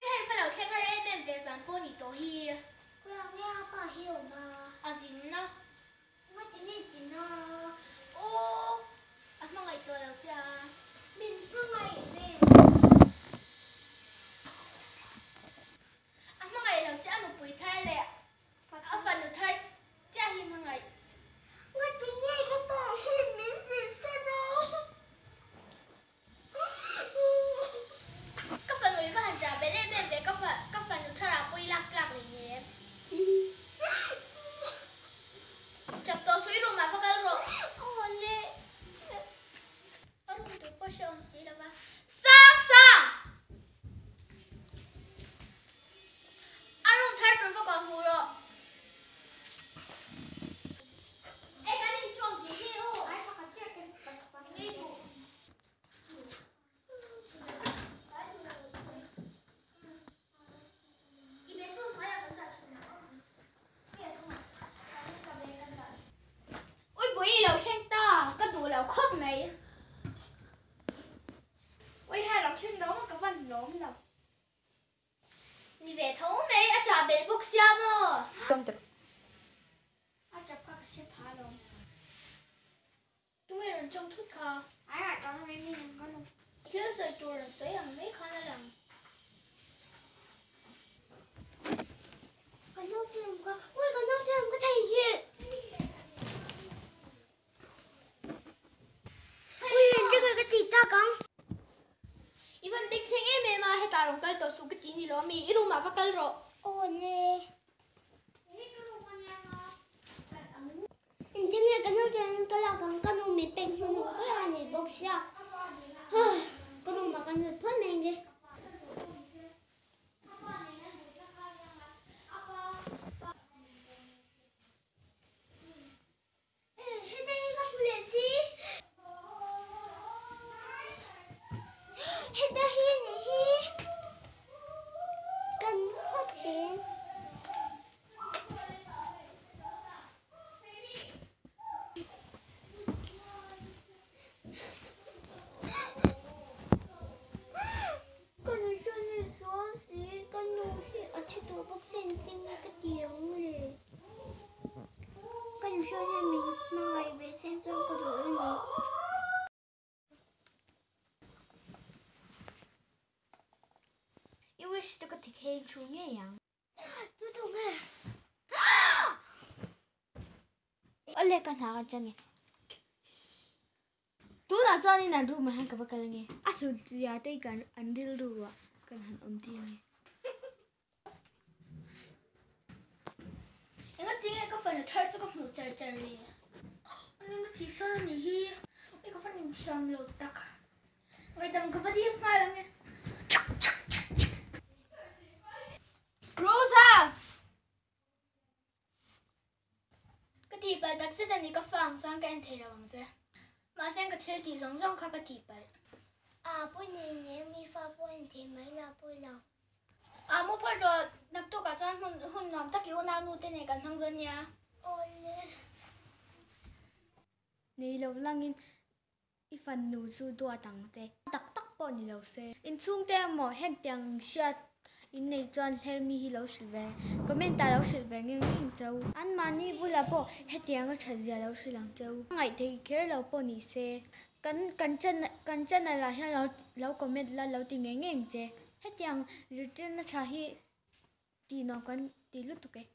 hay phải là khen cái em về sản phố nhị tổ hi Quê nghe bà hiểu mà. à gì nó Mà chỉ biết gì nó. ô à mà ngày tuổi đâu cha Mình cứ ngày về. à mà ngày đâu cha nó bùi thay lẹ à phần nó thay cha hi mà ngày Mà chỉ nghe các bà hiểu mình gì sao đâu. các phần người và hành trả bé em về các phần nó thay là bùi lạc lạc này nhé chập tổ suy rồi mà phải cái rồi Ồ lệ. ở luôn tụi có xem xí đâu ba sang sang anh luôn thay tụi phải còn hù rồi ê cái này chọn gì đi ô Ai mà có chết cái bật đi ngủ ôi bữa gì đâu xem ta cái tủ nào khóc mày Ôi hai lọc trên đó mà có phần nóm đâu. đi về thấu mày à trả bé bốc xe mà Không được. À chập các cái xếp phá đâu. chúng mày làm trong thuốc kho Ai lại có mấy mình có đâu. chứ rồi tụi là sấy hàng mấy khăn là làm Con nhóc trường có. Ui con nhóc trường có thể hiện. Ui cái người cái gì ta con. Even big thing em mà hay ta rong cái tổ số cái gì đi rồi mi ít mà phải cái rồi Ồ nè. Mình chỉ nghe cái nhóc trường có là con nhóc mình bệnh hơn nữa cái là này bốc xa. Con nhóc mà con nhóc phớt mình đi. Hết đây con lệ gì? Hết đây hi hi. Cần hot tiền. Con nhóc cho nên số gì con nhóc hi ở trên tổ bốc sen trên cái tiếng này. Con nhóc cho nên mình mang lại về xem con đồ này. yêu wish tôi có thể khen chú nghe yang Tôi không nghe. ở đây con thả con chân nghe chú nào cho nên là ru mà hàng cái cái nghe à chú gì à đây cái anh đi ru à cái hàng tiền nghe em có tiếng cái phần nó thở cho cái một trời trời đi anh nó thì sao nhỉ hi cái phần mình thiam lâu tắc vậy tầm cái phần đi mà là nghe Rosa cái tỷ bài đặc sẽ là cái phòng trang cái anh thấy là bằng thế mà xem cái thiết thì giống giống khác cái tỷ bài À bữa nay nhé mi pha bữa thì mấy là bữa nào. à mua phải rồi nạp tôi cả cho hun nằm tất yếu nào nuôi tên này cần thăng dân nha Ôi nè. này lâu lăng in ít phần nụ su đua tặng thế tắc tắc bỏ này lâu xe in xuống tem mỏ hết tiếng shit in này chọn hay mi hi lâu sự về comment ta lâu sự về nghe in châu anh mà ni vui là bỏ hết tiếng cái chuyện gì lâu sự lăng châu ngày thì kia lâu bỏ ni xe cần chân này là hay lâu comment là lâu tiếng nghe nghe chứ hết tiếng dự trên nó trả hi thì nó còn thì lúc tục cái